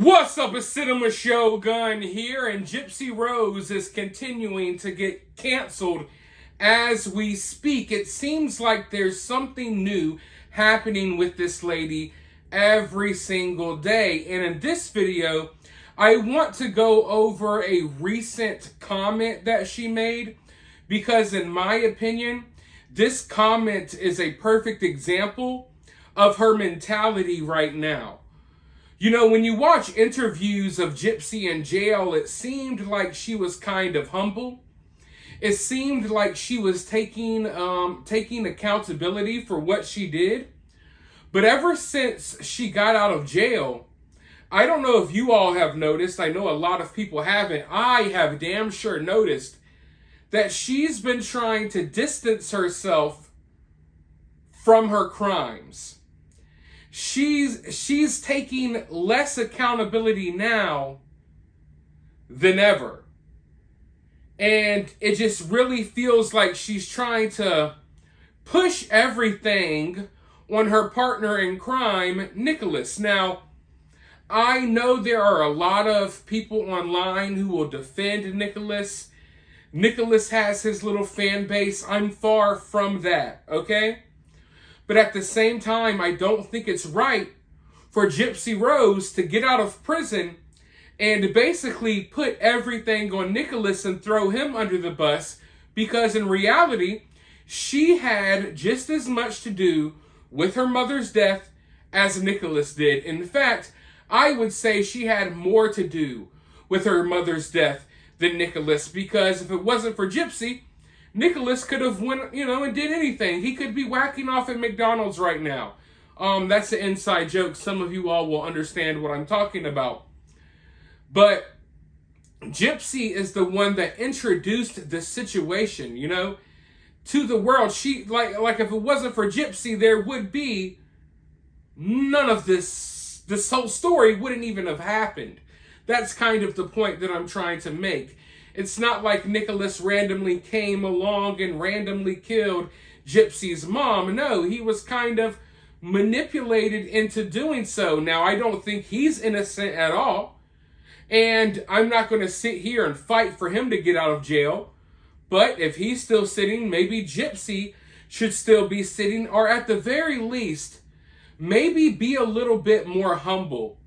What's up, it's cinemashogun here, and Gypsy Rose is continuing to get canceled as we speak. It seems like there's something new happening with this lady every single day. And in this video, I want to go over a recent comment that she made, because in my opinion, this comment is a perfect example of her mentality right now. You know, when you watch interviews of Gypsy in jail, it seemed like she was kind of humble. It seemed like she was taking accountability for what she did. But ever since she got out of jail, I don't know if you all have noticed, I know a lot of people haven't, I have damn sure noticed that she's been trying to distance herself from her crimes. She's taking less accountability now than ever. And it just really feels like she's trying to push everything on her partner in crime, Nicholas. Now, I know there are a lot of people online who will defend Nicholas. Nicholas has his little fan base. I'm far from that, okay? But at the same time, I don't think it's right for Gypsy Rose to get out of prison and basically put everything on Nicholas and throw him under the bus, because in reality, she had just as much to do with her mother's death as Nicholas did. In fact, I would say she had more to do with her mother's death than Nicholas, because if it wasn't for Gypsy, Nicholas could have went, and did anything. He could be whacking off at McDonald's right now. That's an inside joke. Some of you all will understand what I'm talking about. But Gypsy is the one that introduced this situation, to the world. She, like if it wasn't for Gypsy, there would be none of this. This whole story wouldn't even have happened. That's kind of the point that I'm trying to make. It's not like Nicholas randomly came along and randomly killed Gypsy's mom. No, he was kind of manipulated into doing so. Now, I don't think he's innocent at all. And I'm not going to sit here and fight for him to get out of jail. But if he's still sitting, maybe Gypsy should still be sitting, or at the very least, maybe be a little bit more humble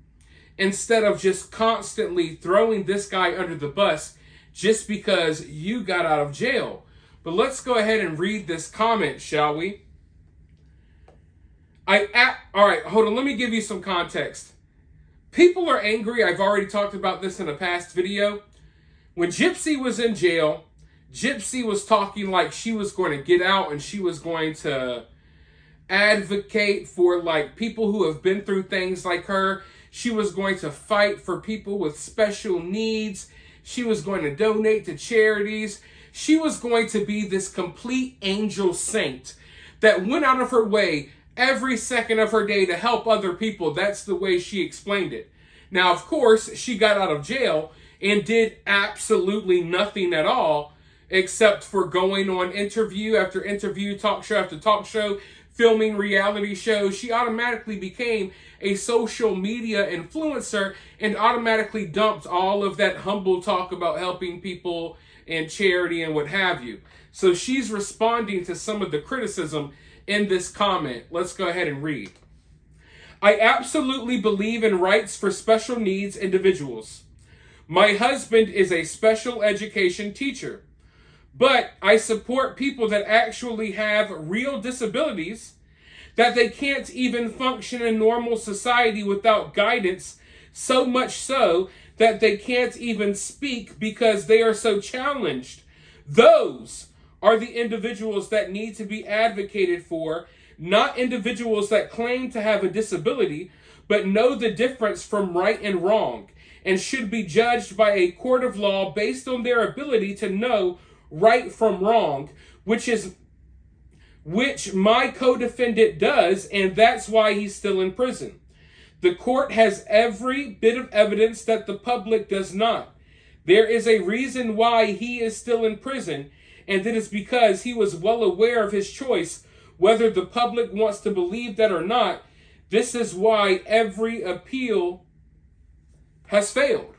instead of just constantly throwing this guy under the bus just because you got out of jail. But let's go ahead and read this comment, shall we? All right, hold on. Let me give you some context. People are angry. I've already talked about this in a past video. When Gypsy was in jail, Gypsy was talking like she was going to get out and she was going to advocate for people who have been through things like her. She was going to fight for people with special needs. She was going to donate to charities. She was going to be this complete angel saint that went out of her way every second of her day to help other people. That's the way she explained it. Now, of course, she got out of jail and did absolutely nothing at all except for going on interview after interview, talk show after talk show, filming reality shows. She automatically became a social media influencer and automatically dumped all of that humble talk about helping people and charity and what have you. So she's responding to some of the criticism in this comment. Let's go ahead and read. I absolutely believe in rights for special needs individuals. My husband is a special education teacher, but I support people that actually have real disabilities, that they can't even function in normal society without guidance, so much so that they can't even speak because they are so challenged. Those are the individuals that need to be advocated for, not individuals that claim to have a disability, but know the difference from right and wrong, and should be judged by a court of law based on their ability to know right from wrong, which my co-defendant does, and that's why he's still in prison. The court has every bit of evidence that the public does not. There is a reason why he is still in prison, and it is because he was well aware of his choice, whether the public wants to believe that or not. This is why every appeal has failed.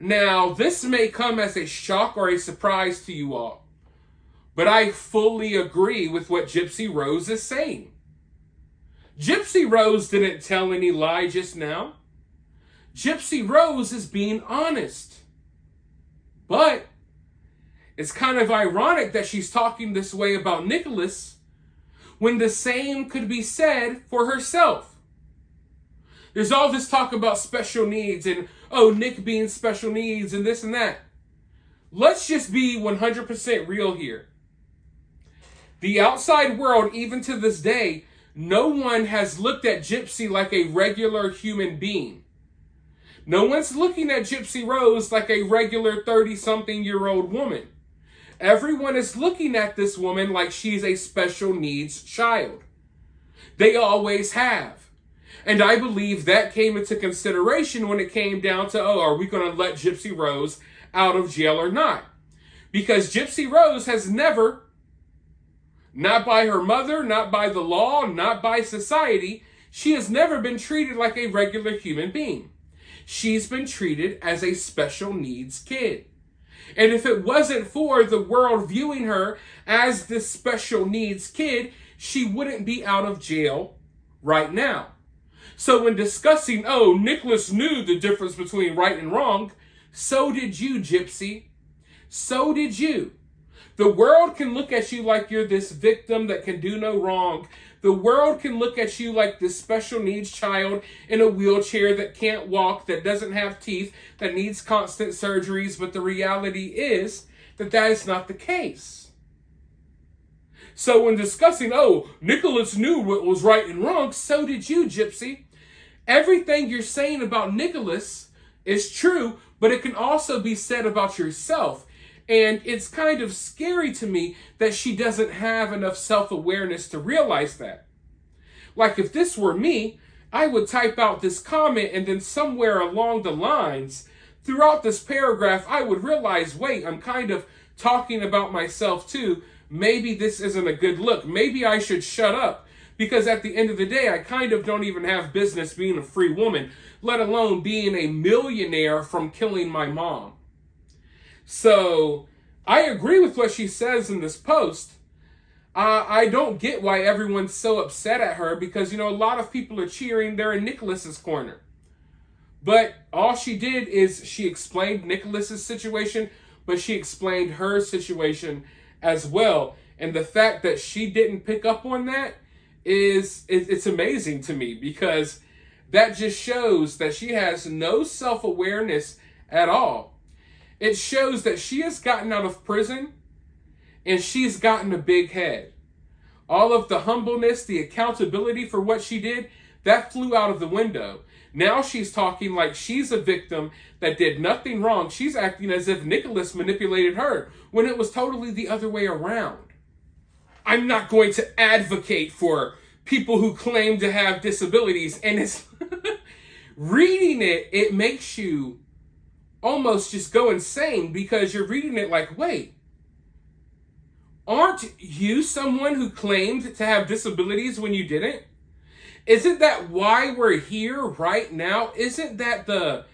Now, this may come as a shock or a surprise to you all, but I fully agree with what Gypsy Rose is saying. Gypsy Rose didn't tell any lie just now. Gypsy Rose is being honest. But it's kind of ironic that she's talking this way about Nicholas when the same could be said for herself. There's all this talk about special needs and, oh, Nick being special needs and this and that. Let's just be 100% real here. The outside world, even to this day, no one has looked at Gypsy like a regular human being. No one's looking at Gypsy Rose like a regular 30-something-year-old woman. Everyone is looking at this woman like she's a special needs child. They always have. And I believe that came into consideration when it came down to, oh, are we going to let Gypsy Rose out of jail or not? Because Gypsy Rose has never, not by her mother, not by the law, not by society, she has never been treated like a regular human being. She's been treated as a special needs kid. And if it wasn't for the world viewing her as this special needs kid, she wouldn't be out of jail right now. So when discussing, oh, Nicholas knew the difference between right and wrong, so did you, Gypsy. So did you. The world can look at you like you're this victim that can do no wrong. The world can look at you like this special needs child in a wheelchair that can't walk, that doesn't have teeth, that needs constant surgeries. But the reality is that that is not the case. So when discussing, oh, Nicholas knew what was right and wrong, so did you, Gypsy. Everything you're saying about Nicholas is true, but it can also be said about yourself. And it's kind of scary to me that she doesn't have enough self-awareness to realize that. Like if this were me, I would type out this comment and then somewhere along the lines, throughout this paragraph, I would realize, wait, I'm kind of talking about myself too. Maybe this isn't a good look. Maybe I should shut up. Because at the end of the day, I kind of don't even have business being a free woman, let alone being a millionaire from killing my mom. So I agree with what she says in this post. I don't get why everyone's so upset at her because, a lot of people are cheering. They're in Nicholas's corner. But all she did is she explained Nicholas's situation, but she explained her situation as well. And the fact that she didn't pick up on that it's amazing to me because that just shows that she has no self-awareness at all. It shows that she has gotten out of prison and she's gotten a big head. All of the humbleness, the accountability for what she did, that flew out of the window. Now she's talking like she's a victim that did nothing wrong. She's acting as if Nicholas manipulated her when it was totally the other way around. I'm not going to advocate for people who claim to have disabilities. And it's reading it makes you almost just go insane because you're reading it like, wait, aren't you someone who claimed to have disabilities when you didn't? Isn't that why we're here right now? Isn't that the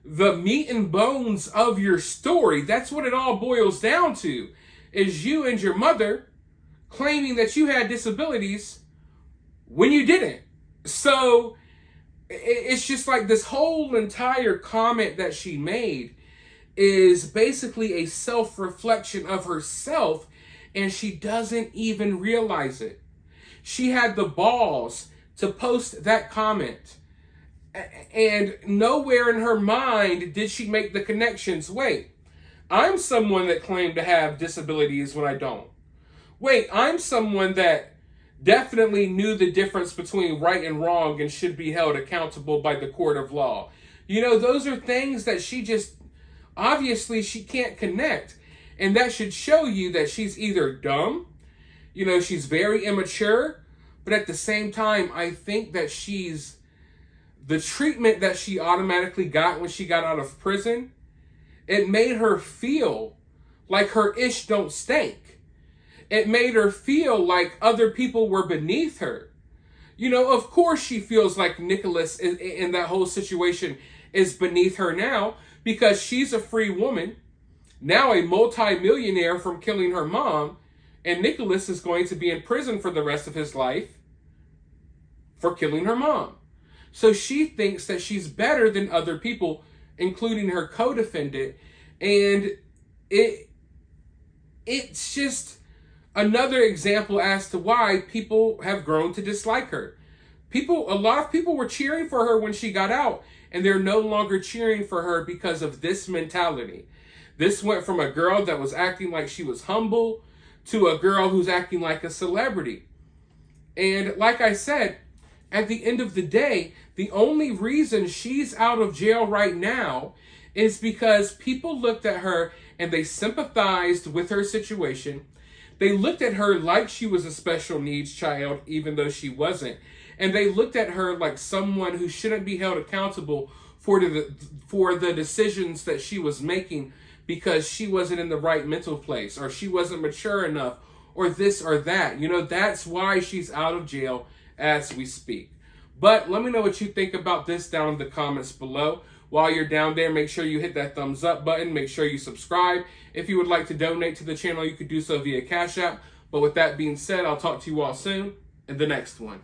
meat and bones of your story? That's what it all boils down to, is you and your mother claiming that you had disabilities when you didn't. So it's just like this whole entire comment that she made is basically a self-reflection of herself, and she doesn't even realize it. She had the balls to post that comment, and nowhere in her mind did she make the connections. Wait, I'm someone that claimed to have disabilities when I don't. Wait, I'm someone that definitely knew the difference between right and wrong and should be held accountable by the court of law. Those are things that she just, obviously she can't connect. And that should show you that she's either dumb, she's very immature, but at the same time, I think that the treatment that she automatically got when she got out of prison, it made her feel like her ish don't stink. It made her feel like other people were beneath her. Of course she feels like Nicholas in that whole situation is beneath her now because she's a free woman, now a multi-millionaire from killing her mom, and Nicholas is going to be in prison for the rest of his life for killing her mom. So she thinks that she's better than other people, including her co-defendant, and it's just another example as to why people have grown to dislike her. A lot of people were cheering for her when she got out, and they're no longer cheering for her because of this mentality. This went from a girl that was acting like she was humble to a girl who's acting like a celebrity. And like I said, at the end of the day, the only reason she's out of jail right now is because people looked at her and they sympathized with her situation. They looked at her like she was a special needs child, even though she wasn't. And they looked at her like someone who shouldn't be held accountable for the decisions that she was making because she wasn't in the right mental place, or she wasn't mature enough, or this or that. That's why she's out of jail as we speak. But let me know what you think about this down in the comments below. While you're down there, make sure you hit that thumbs up button. Make sure you subscribe. If you would like to donate to the channel, you could do so via Cash App. But with that being said, I'll talk to you all soon in the next one.